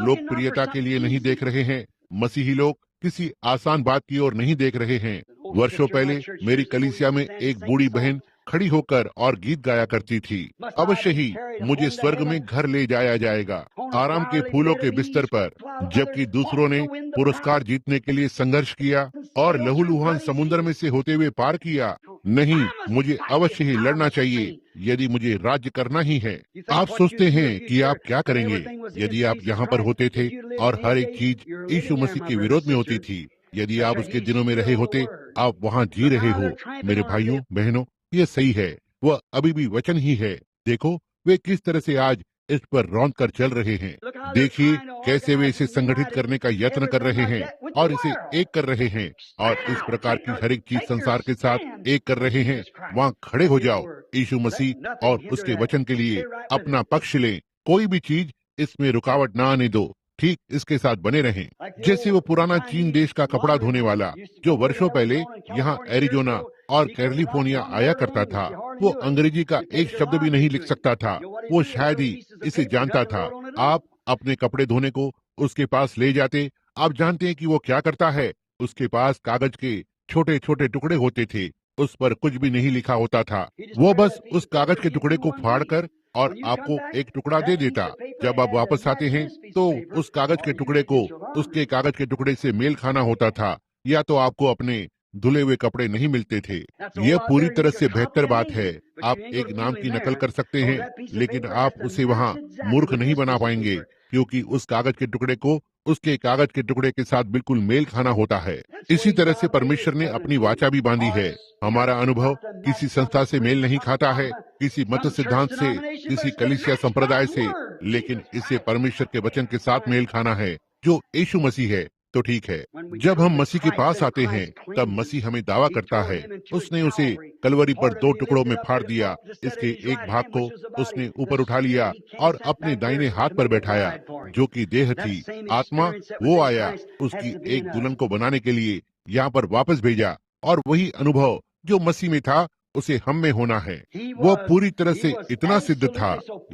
लोकप्रियता के लिए नहीं देख रहे हैं। मसीही लोग किसी आसान बात की ओर नहीं देख रहे हैं। वर्षों पहले मेरी कलीसिया में एक बूढ़ी बहन खड़ी होकर और गीत गाया करती थी, अवश्य ही मुझे स्वर्ग में घर ले जाया जाएगा, आराम के फूलों के बिस्तर पर। जबकि दूसरों ने पुरस्कार जीतने के लिए संघर्ष किया और लहूलुहान समुद्र में से होते हुए पार किया। नहीं, मुझे अवश्य ही लड़ना चाहिए यदि मुझे राज्य करना ही है। आप सोचते हैं कि आप क्या करेंगे यदि आप यहाँ पर होते थे और हर एक चीज यीशु मसीह के विरोध में होती थी। यदि आप उसके दिनों में रहे होते, आप वहाँ जी रहे हो। मेरे भाइयों बहनों, ये सही है, वह अभी भी वचन ही है। देखो वे किस तरह से आज इस पर रौंद कर चल रहे हैं। देखिए कैसे वे इसे संगठित करने का यत्न कर रहे हैं और इसे एक कर रहे हैं, और इस प्रकार की हर एक चीज संसार के साथ एक कर रहे हैं। वहाँ खड़े हो जाओ, यीशु मसीह और उसके वचन के लिए अपना पक्ष लें। कोई भी चीज इसमें रुकावट ना आने दो, ठीक इसके साथ बने रहें। जैसे वो पुराना चीन देश का कपड़ा धोने वाला जो वर्षों पहले यहाँ एरिजोना और कैलिफोर्निया आया करता था, वो अंग्रेजी का एक शब्द भी नहीं लिख सकता था। वो शायद ही इसे जानता था। आप अपने कपड़े धोने को उसके पास ले जाते, आप जानते हैं कि वो क्या करता है। उसके पास कागज के छोटे छोटे टुकड़े होते थे, उस पर कुछ भी नहीं लिखा होता था। वो बस उस कागज के टुकड़े को फाड़ कर और आपको एक टुकड़ा दे देता। जब आप वापस आते हैं तो उस कागज के टुकड़े को उसके कागज के टुकड़े से मेल खाना होता था, या तो आपको अपने धुले हुए कपड़े नहीं मिलते थे। यह पूरी तरह से बेहतर बात है। आप एक नाम की नकल कर सकते हैं, लेकिन आप उसे वहाँ मूर्ख नहीं बना पाएंगे, क्योंकि उस कागज के टुकड़े को उसके कागज के टुकड़े के साथ बिल्कुल मेल खाना होता है। इसी तरह से परमेश्वर ने अपनी वाचा भी बांधी है। हमारा अनुभव किसी संस्था से मेल नहीं खाता है, किसी मत सिद्धांत से, किसी कलीसिया संप्रदाय से, लेकिन इसे परमेश्वर के वचन के साथ मेल खाना है जो यीशु मसीह है। तो ठीक है, जब हम मसीह के पास आते हैं तब मसीह हमें दावा करता है, उसने उसे कलवरी पर 2 टुकड़ों में फाड़ दिया। इसके एक भाग को उसने ऊपर उठा लिया और अपने दाहिने हाथ पर बैठाया, जो कि देह थी। आत्मा वो आया, उसकी एक दुल्हन को बनाने के लिए यहाँ पर वापस भेजा, और वही अनुभव जो मसीह में था उसे हम में होना है। वो पूरी तरह से इतना सिद्ध था,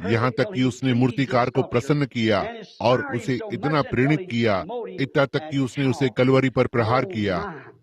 यहाँ तक कि उसने मूर्तिकार को प्रसन्न किया और उसे इतना प्रेरित किया, इतना तक कि उसने उसे कलवरी पर प्रहार किया।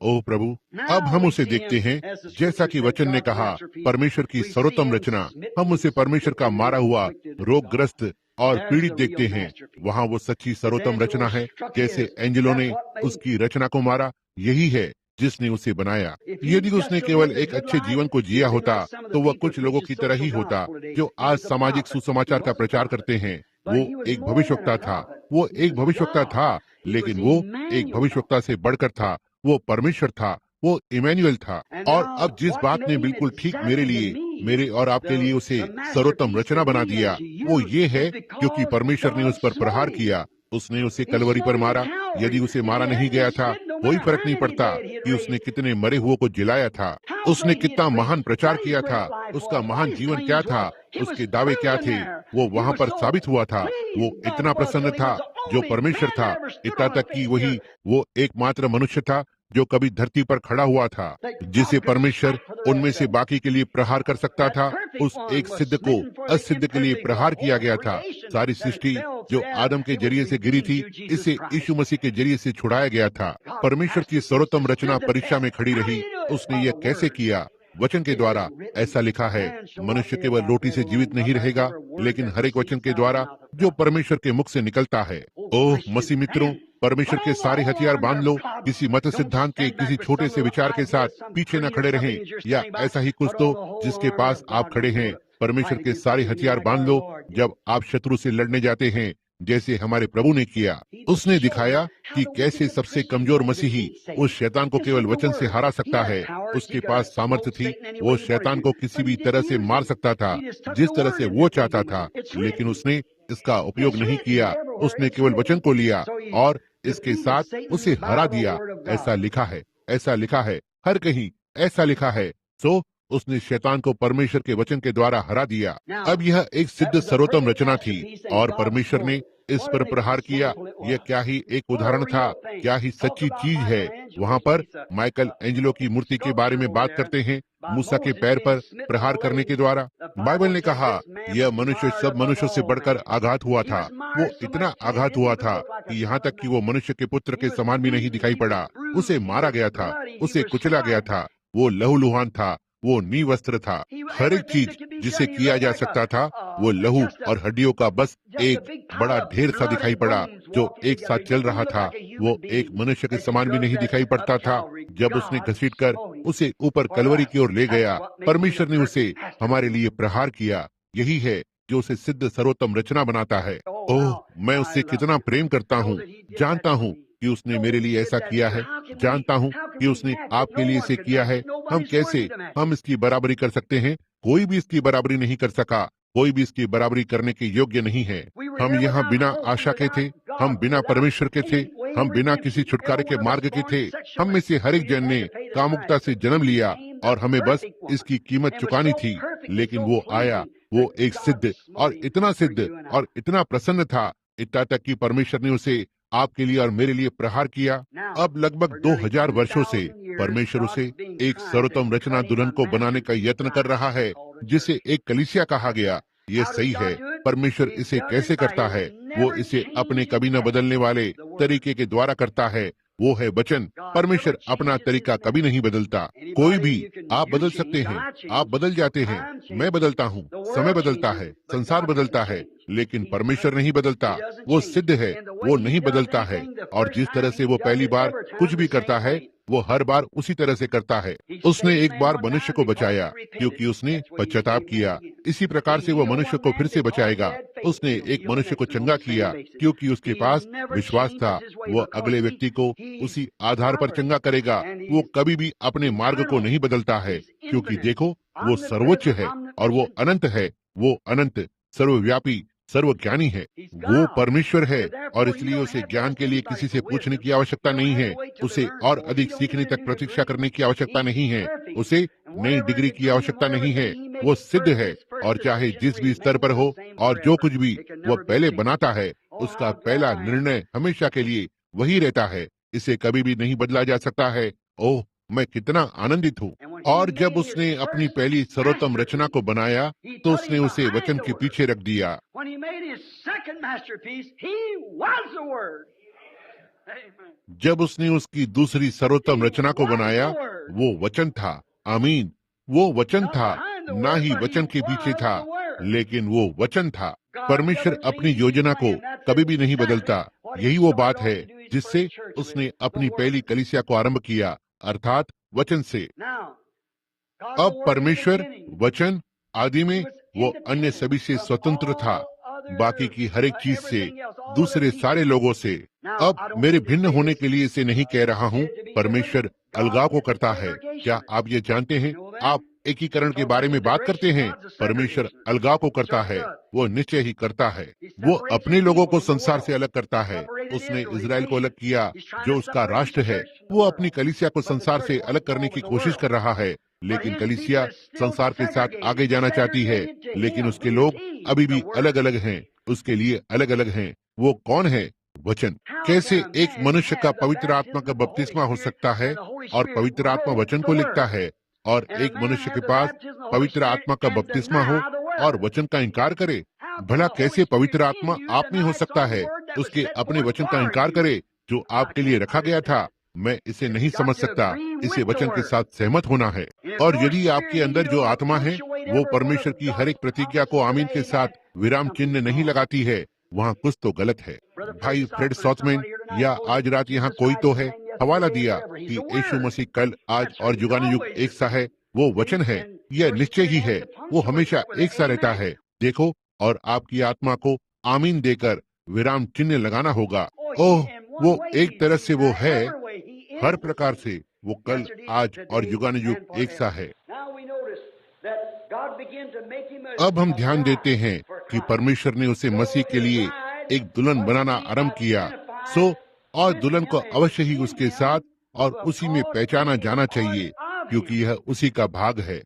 ओह प्रभु, अब हम उसे देखते हैं जैसा कि वचन ने कहा, परमेश्वर की सर्वोत्तम रचना। हम उसे परमेश्वर का मारा हुआ, रोगग्रस्त और पीड़ित देखते हैं। वहाँ वो सच्ची सर्वोत्तम रचना है। जैसे एंजलों ने उसकी रचना को मारा, यही है जिसने उसे बनाया। यदि उसने केवल एक अच्छे जीवन को जिया होता तो वह कुछ लोगों की तरह ही होता जो आज सामाजिक सुसमाचार का प्रचार करते हैं। वो एक भविष्यवक्ता था, वो एक भविष्यवक्ता था, लेकिन वो एक भविष्यवक्ता से बढ़कर था। वो परमेश्वर था, वो इमैनुअल था। और अब जिस बात ने बिल्कुल ठीक मेरे लिए, मेरे और आपके लिए उसे सर्वोत्तम रचना बना दिया, वो ये है क्योंकि परमेश्वर ने उस पर प्रहार किया, उसने उसे कलवरी पर मारा। यदि उसे मारा नहीं गया था, कोई फर्क नहीं पड़ता कि उसने कितने मरे हुओं को जिलाया था, उसने कितना महान प्रचार किया था, उसका महान जीवन क्या था, उसके दावे क्या थे, वो वहाँ पर साबित हुआ था। वो इतना प्रसन्न था जो परमेश्वर था, इतना तक कि वही वो एकमात्र मनुष्य था जो कभी धरती पर खड़ा हुआ था, जिसे परमेश्वर उनमें से बाकी के लिए प्रहार कर सकता था। उस एक सिद्ध को असिद्ध के लिए प्रहार किया गया था। सारी सृष्टि जो आदम के जरिए से गिरी थी, इसे यीशु मसीह के जरिए से छुड़ाया गया था। परमेश्वर की सर्वोत्तम रचना परीक्षा में खड़ी रही। उसने यह कैसे किया? वचन के द्वारा। ऐसा लिखा है, मनुष्य केवल रोटी से जीवित नहीं रहेगा, लेकिन हर एक वचन के द्वारा जो परमेश्वर के मुख से निकलता है। ओह मसीह मित्रों, परमेश्वर के सारे हथियार बांध लो। किसी मत सिद्धांत के किसी छोटे से विचार के साथ पीछे न खड़े रहें, या ऐसा ही कुछ तो जिसके पास आप खड़े हैं। परमेश्वर के सारे हथियार बांध लो जब आप शत्रु से लड़ने जाते हैं, जैसे हमारे प्रभु ने किया। उसने दिखाया कि कैसे सबसे कमजोर मसीही उस शैतान को केवल वचन से हरा सकता है। उसके पास सामर्थ्य थी, वो शैतान को किसी भी तरह से मार सकता था, जिस तरह से वो चाहता था, लेकिन उसने इसका उपयोग नहीं किया। उसने केवल वचन को लिया और इसके साथ उसे हरा दिया। ऐसा लिखा है, ऐसा लिखा है, हर कहीं ऐसा लिखा है। सो उसने शैतान को परमेश्वर के वचन के द्वारा हरा दिया। अब यह एक सिद्ध सर्वोत्तम रचना थी और परमेश्वर ने इस पर प्रहार किया। यह क्या ही एक उदाहरण था, क्या ही सच्ची चीज है। वहाँ पर माइकल एंजेलो की मूर्ति के बारे में बात करते हैं, मूसा के पैर पर प्रहार करने के द्वारा। बाइबल ने कहा यह मनुष्य सब मनुष्यों से बढ़कर आघात हुआ था। वो इतना आघात हुआ था कि यहाँ तक कि वो मनुष्य के पुत्र के समान भी नहीं दिखाई पड़ा। उसे मारा गया था, उसे कुचला गया था, वो लहूलुहान था, वो नीवस्त्र था। हर एक चीज जिसे किया जा सकता था वो लहू और हड्डियों का बस एक बड़ा ढेर सा दिखाई पड़ा जो एक साथ चल रहा था। वो एक मनुष्य के समान भी नहीं दिखाई पड़ता था। जब उसने घसीटकर उसे ऊपर कलवरी की ओर ले गया, परमेश्वर ने उसे हमारे लिए प्रहार किया। यही है जो उसे सिद्ध सर्वोत्तम रचना बनाता है। ओह, मैं उससे कितना प्रेम करता हूँ। जानता हूँ कि उसने मेरे लिए ऐसा किया है, जानता हूँ कि उसने आपके लिए इसे किया है। हम इसकी बराबरी कर सकते हैं? कोई भी इसकी बराबरी नहीं कर सका। कोई भी इसकी बराबरी करने के योग्य नहीं है। हम यहाँ बिना आशा के थे, हम बिना परमेश्वर के थे, हम बिना किसी छुटकारे के मार्ग के थे। हम में से हर एक जन ने कामुकता से जन्म लिया और हमें बस इसकी कीमत चुकानी थी। लेकिन वो आया, वो एक सिद्ध और इतना प्रसन्न था, इतना तक कि परमेश्वर ने उसे आपके लिए और मेरे लिए प्रहार किया। अब लगभग 2000 वर्षों से परमेश्वर उसे एक सर्वोत्तम रचना दुल्हन को बनाने का यत्न कर रहा है, जिसे एक कलीसिया कहा गया। ये सही है। परमेश्वर इसे कैसे करता है? वो इसे अपने कभी न बदलने वाले तरीके के द्वारा करता है। वो है वचन। परमेश्वर अपना तरीका कभी नहीं बदलता। कोई भी, आप बदल सकते हैं, आप बदल जाते हैं, मैं बदलता हूँ, समय बदलता है, संसार बदलता है, लेकिन परमेश्वर नहीं बदलता। वो सिद्ध है, वो नहीं बदलता है। और जिस तरह से वो पहली बार कुछ भी करता है वो हर बार उसी तरह से करता है। उसने एक बार मनुष्य को बचाया क्योंकि उसने पश्चाताप किया। इसी प्रकार से वो मनुष्य को फिर से बचाएगा। उसने एक मनुष्य को चंगा किया क्योंकि उसके पास विश्वास था। वो अगले व्यक्ति को उसी आधार पर चंगा करेगा। वो कभी भी अपने मार्ग को नहीं बदलता है, क्योंकि देखो वो सर्वोच्च है और वो अनंत है। वो अनंत, सर्वव्यापी, सर्वज्ञानी है। वो परमेश्वर है और इसलिए उसे ज्ञान के लिए किसी से पूछने की आवश्यकता नहीं है। उसे और अधिक सीखने तक प्रतीक्षा करने की आवश्यकता नहीं है। उसे नई डिग्री की आवश्यकता नहीं है। वो सिद्ध है और चाहे जिस भी स्तर पर हो और जो कुछ भी वो पहले बनाता है, उसका पहला निर्णय हमेशा के लिए वही रहता है। इसे कभी भी नहीं बदला जा सकता है। ओह, मैं कितना आनंदित हूँ। और जब उसने अपनी पहली सर्वोत्तम रचना को बनाया तो उसने उसे वचन के पीछे रख दिया। जब उसने उसकी दूसरी सर्वोत्तम रचना को बनाया, वो वचन था। आमीन। वो वचन था, ना ही वचन के पीछे था, लेकिन वो वचन था। परमेश्वर अपनी योजना को कभी भी नहीं बदलता। यही वो बात है जिससे उसने अपनी पहली कलीसिया को आरंभ किया, अर्थात वचन से। अब परमेश्वर वचन आदि में वो अन्य सभी से स्वतंत्र था, बाकी की हर एक चीज से, दूसरे सारे लोगों से। अब मेरे भिन्न होने के लिए इसे नहीं कह रहा हूँ। परमेश्वर अलगाव को करता है। क्या आप ये जानते हैं? आप एकीकरण के बारे में बात करते हैं। परमेश्वर अलगाव को करता है, वो निश्चय ही करता है। वो अपने लोगों को संसार से अलग करता है। उसने इजराइल को अलग किया जो उसका राष्ट्र है। वो अपनी कलीसिया को संसार से अलग करने की कोशिश कर रहा है, लेकिन कलीसिया संसार के साथ आगे जाना चाहती है। लेकिन उसके लोग अभी भी अलग अलग हैं, उसके लिए अलग अलग हैं। वो कौन है? वचन। कैसे एक मनुष्य का पवित्र आत्मा का बपतिस्मा हो सकता है और पवित्र आत्मा वचन को लिखता है, और एक मनुष्य के पास पवित्र आत्मा का बपतिस्मा हो और वचन का इनकार करे? भला कैसे पवित्र आत्मा आप में हो सकता है, उसके अपने वचन का इनकार करे जो आपके लिए रखा गया था? मैं इसे नहीं समझ सकता। इसे वचन के साथ सहमत होना है। और यदि आपके अंदर जो आत्मा है वो परमेश्वर की हर एक प्रतिज्ञा को आमीन के साथ विराम चिन्ह नहीं लगाती है, वहाँ कुछ तो गलत है। भाई फ्रेड सॉथमैन या आज रात यहाँ कोई तो है, हवाला दिया कि यीशु मसीह कल, आज और युगानुयुग एक सा है। वो वचन है, यह निश्चय ही है। वो हमेशा एक सा रहता है। देखो, और आपकी आत्मा को आमीन देकर विराम चिन्ह लगाना होगा। ओह, वो एक तरह से वो है, हर प्रकार से वो कल, आज और युगानुयुग एक सा है। अब हम ध्यान देते हैं कि परमेश्वर ने उसे मसीह के लिए एक दुल्हन बनाना आरंभ किया। और दुल्हन को अवश्य ही उसके साथ और उसी में पहचाना जाना चाहिए, क्योंकि यह उसी का भाग है।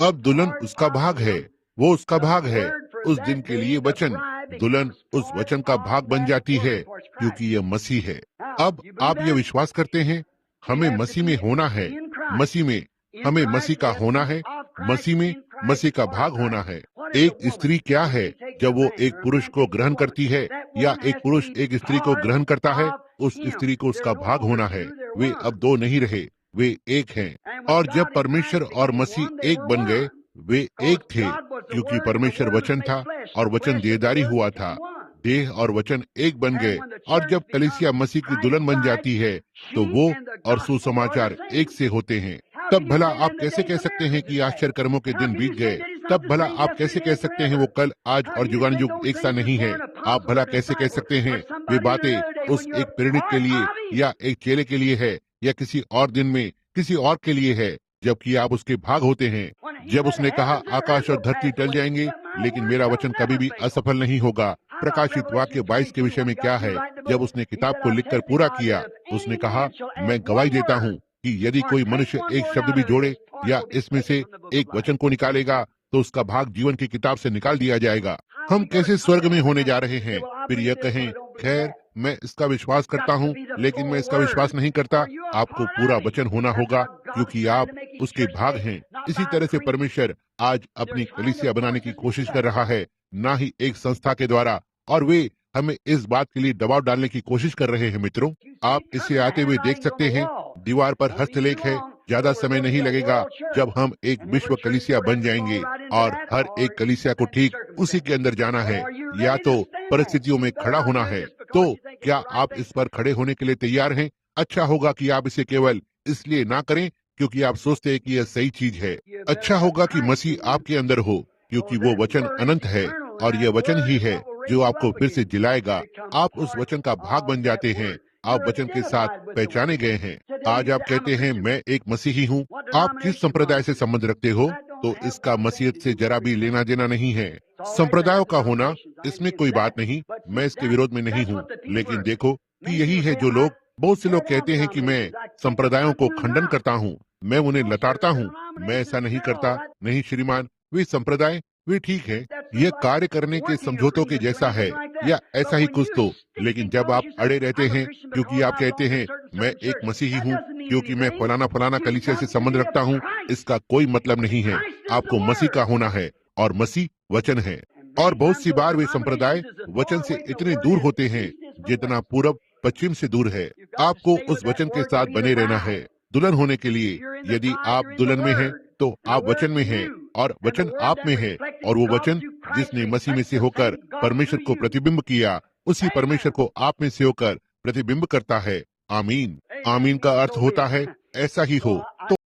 अब दुल्हन उसका भाग है, वो उसका भाग है। उस दिन के लिए वचन, दुल्हन उस वचन का भाग बन जाती है क्योंकि यह मसीह है। अब आप ये विश्वास करते हैं हमें मसीह में होना है, मसीह में हमें मसीह का होना है, मसीह में मसीह का भाग होना है। एक स्त्री क्या है जब वो एक पुरुष को ग्रहण करती है या एक पुरुष एक स्त्री को ग्रहण करता है, उस स्त्री को उसका भाग होना है। वे अब दो नहीं रहे, वे एक हैं। और जब परमेश्वर और मसीह एक बन गए, वे एक थे क्योंकि परमेश्वर वचन था और वचन देहधारी हुआ था। देह और वचन एक बन गए, और जब कलीसिया मसीह की दुल्हन बन जाती है तो वो और सुसमाचार एक से होते हैं। तब भला आप कैसे कह सकते हैं कि आश्चर्य कर्मों के दिन बीत गए? तब भला आप कैसे कह सकते हैं वो कल, आज और जुगानुजुग एक सा नहीं है? आप भला कैसे कह सकते हैं वे बातें उस एक प्रेरित के लिए या एक चेले के लिए है या किसी और दिन में किसी और के लिए है, जबकि आप उसके भाग होते हैं? जब उसने कहा आकाश और धरती टल जाएंगे लेकिन मेरा वचन कभी भी असफल नहीं होगा। प्रकाशित वाक्य 22 के विषय में क्या है? जब उसने किताब को लिखकर पूरा किया, उसने कहा मैं गवाही देता हूँ कि यदि कोई मनुष्य एक शब्द भी जोड़े या इसमें से एक वचन को निकालेगा तो उसका भाग जीवन की किताब से निकाल दिया जाएगा। हम कैसे स्वर्ग में होने जा रहे हैं? फिर यह कहें खैर मैं इसका विश्वास करता हूँ लेकिन मैं इसका विश्वास नहीं करता। आपको पूरा वचन होना होगा क्योंकि आप उसके भाग हैं। इसी तरह से परमेश्वर आज अपनी कलीसिया बनाने की कोशिश कर रहा है, ना ही एक संस्था के द्वारा, और वे हमें इस बात के लिए दबाव डालने की कोशिश कर रहे हैं। मित्रों, आप इसे आते हुए देख सकते हैं, दीवार पर हस्तलेख है। ज्यादा समय नहीं लगेगा जब हम एक विश्व कलीसिया बन जाएंगे और हर एक कलीसिया को ठीक उसी के अंदर जाना है, या तो परिस्थितियों में खड़ा होना है। तो क्या आप इस पर खड़े होने के लिए तैयार हैं? अच्छा होगा कि आप इसे केवल इसलिए ना करें क्योंकि आप सोचते हैं कि यह सही चीज है। अच्छा होगा कि मसीह आपके अंदर हो क्योंकि वो वचन अनंत है और यह वचन ही है जो आपको फिर से जिलाएगा। आप उस वचन का भाग बन जाते हैं, आप वचन के साथ पहचाने गए हैं। आज आप कहते हैं मैं एक मसीही हूँ। आप किस संप्रदाय से संबंध रखते हो? तो इसका मसीहत से जरा भी लेना देना नहीं है। संप्रदायों का होना, इसमें कोई बात नहीं, मैं इसके विरोध में नहीं हूँ। लेकिन देखो कि यही है जो लोग, बहुत से लोग कहते हैं कि मैं संप्रदायों को खंडन करता हूँ, मैं उन्हें लताड़ता हूँ। मैं ऐसा नहीं करता। नहीं श्रीमान, वे संप्रदाय वे ठीक है, यह कार्य करने के समझौतों के जैसा है या ऐसा ही कुछ तो। लेकिन जब आप अड़े रहते हैं क्योंकि आप कहते हैं मैं एक मसीही हूँ क्योंकि मैं फलाना फलाना कलीसिया से संबंध रखता हूँ, इसका कोई मतलब नहीं है। आपको मसीह का होना है और मसीह वचन है। और बहुत सी बार वे संप्रदाय वचन से इतने दूर होते हैं जितना पूरब पश्चिम से दूर है। आपको उस वचन के साथ बने रहना है दुल्हन होने के लिए। यदि आप दुल्हन में हैं तो आप वचन में हैं और वचन आप में है, और वो वचन जिसने मसीह में से होकर परमेश्वर को प्रतिबिंब किया, उसी परमेश्वर को आप में से होकर प्रतिबिंब करता है। आमीन। आमीन का अर्थ होता है ऐसा ही हो।